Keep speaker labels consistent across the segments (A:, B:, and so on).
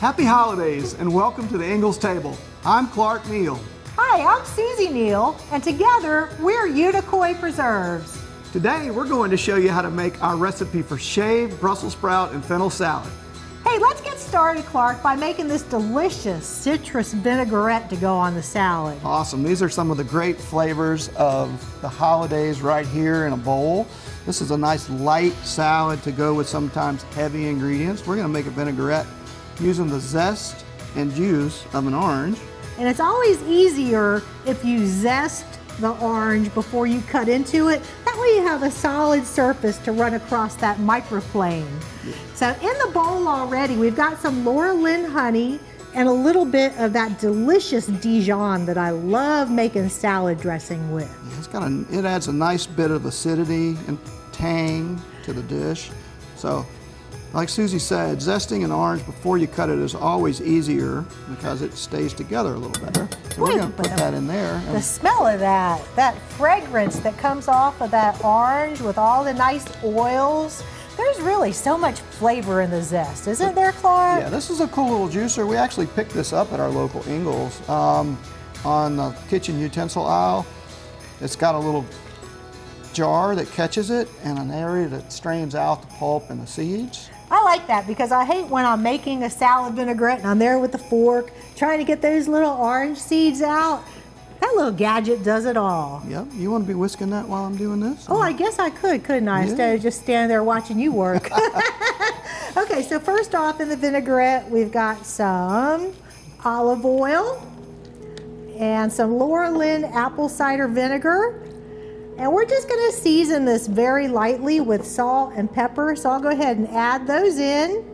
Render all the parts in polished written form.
A: Happy holidays and welcome to the Ingles table. I'm Clark Neal.
B: Hi, I'm Susie Neal, and together we're Unicoi Preserves.
A: Today we're going to show you how to make our recipe for shaved Brussels sprout and fennel salad.
B: Hey, let's get started, Clark, by making this delicious citrus vinaigrette to go on the salad.
A: Awesome. These are some of the great flavors of the holidays right here in a bowl. This is a nice light salad to go with sometimes heavy ingredients. We're going to make a vinaigrette using the zest and juice of an orange.
B: And it's always easier if you zest the orange before you cut into it. That way you have a solid surface to run across that microplane. Yeah. So in the bowl already, we've got some Laura Lynn honey and a little bit of that delicious Dijon that I love making salad dressing with.
A: Yeah, it adds a nice bit of acidity and tang to the dish. So, like Susie said, zesting an orange before you cut it is always easier because it stays together a little better. So we're going to put that in there.
B: The smell of that fragrance that comes off of that orange with all the nice oils, there's really so much flavor in the zest, isn't there, Clark?
A: Yeah, this is a cool little juicer. We actually picked this up at our local Ingles on the kitchen utensil aisle. It's got a little jar that catches it and an area that strains out the pulp and the seeds.
B: I like that because I hate when I'm making a salad vinaigrette and I'm there with the fork trying to get those little orange seeds out. That little gadget does it all.
A: Yep. You want to be whisking that while I'm doing this?
B: Oh, I guess I could, couldn't I? Yeah. Instead of just standing there watching you work. Okay, so first off in the vinaigrette, we've got some olive oil and some Laura Lynn apple cider vinegar. And we're just going to season this very lightly with salt and pepper. So I'll go ahead and add those in.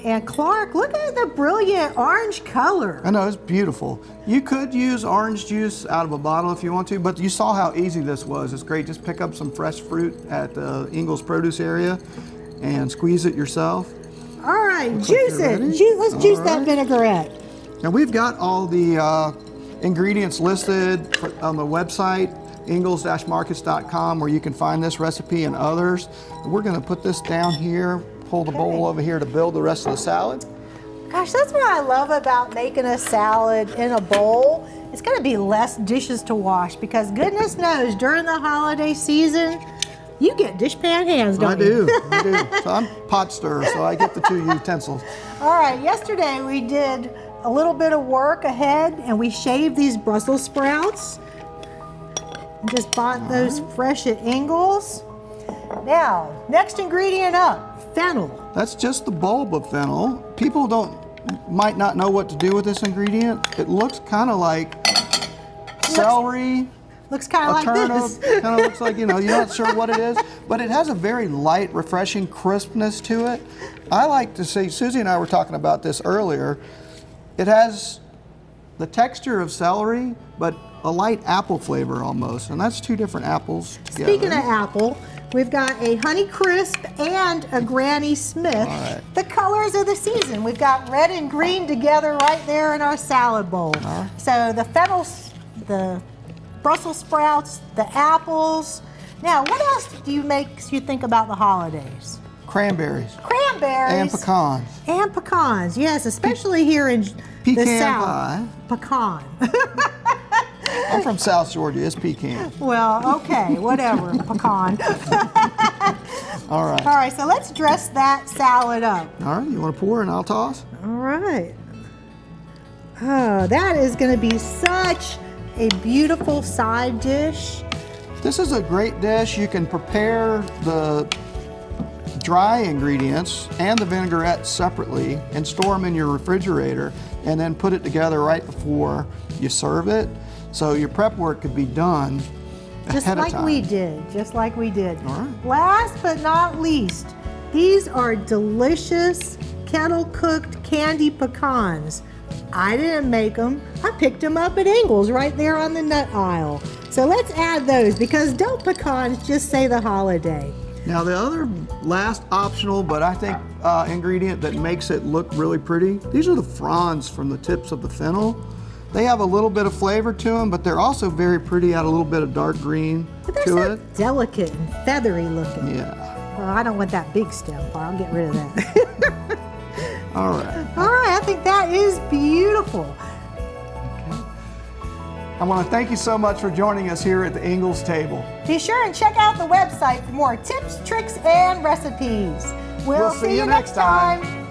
B: And Clark, look at the brilliant orange color.
A: I know, it's beautiful. You could use orange juice out of a bottle if you want to, but you saw how easy this was. It's great. Just pick up some fresh fruit at the Ingles produce area and squeeze it yourself.
B: All right, juice it. Let's juice that vinaigrette.
A: Now we've got all the ingredients listed on the website, ingles-markets.com, where you can find this recipe and others. We're going to put this down here, pull the bowl over here to build the rest of the salad.
B: Gosh, that's what I love about making a salad in a bowl. It's going to be less dishes to wash because goodness knows during the holiday season, you get dishpan hands, don't you?
A: I do. So I'm pot stirrer, so I get the two utensils.
B: All right, yesterday we did a little bit of work ahead and we shaved these Brussels sprouts. Just bought those fresh at Ingles. Now, next ingredient up, fennel.
A: That's just the bulb of fennel. People might not know what to do with this ingredient. It looks kind of like celery.
B: Looks kind of like
A: this. Kind of looks like, you're not sure what it is, but it has a very light, refreshing crispness to it. I like to say, Susie and I were talking about this earlier, it has the texture of celery, but a light apple flavor almost, and that's two different apples together.
B: Speaking of apple, we've got a Honey Crisp and a Granny Smith.
A: Right.
B: The colors of the season. We've got red and green together right there in our salad bowl. So the fennel, the Brussels sprouts, the apples. Now, what else makes you think about the holidays?
A: Cranberries.
B: Cranberries.
A: And pecans.
B: And pecans, yes, especially here in the South.
A: Pie.
B: Pecan.
A: I'm from South Georgia, it's pecan.
B: Well, okay, whatever, pecan.
A: All right.
B: All right, so let's dress that salad up.
A: All right, you want to pour and I'll toss?
B: All right. Oh, that is going to be such a beautiful side dish.
A: This is a great dish. You can prepare the dry ingredients and the vinaigrette separately and store them in your refrigerator and then put it together right before you serve it. So your prep work could be done ahead of time.
B: Just like we did.
A: All right.
B: Last but not least, these are delicious kettle-cooked candy pecans. I didn't make them. I picked them up at Ingles right there on the nut aisle. So let's add those because don't pecans just say the holiday?
A: Now the other last optional, but I think ingredient that makes it look really pretty, these are the fronds from the tips of the fennel. They have a little bit of flavor to them, but they're also very pretty, add a little bit of dark green
B: to it.
A: They're so
B: delicate and feathery looking.
A: Yeah.
B: Well, I don't want that big stem part. I'll get rid of that.
A: All right.
B: All right, I think that is beautiful.
A: I want to thank you so much for joining us here at the Ingles table.
B: Be sure and check out the website for more tips, tricks, and recipes. We'll see you next time.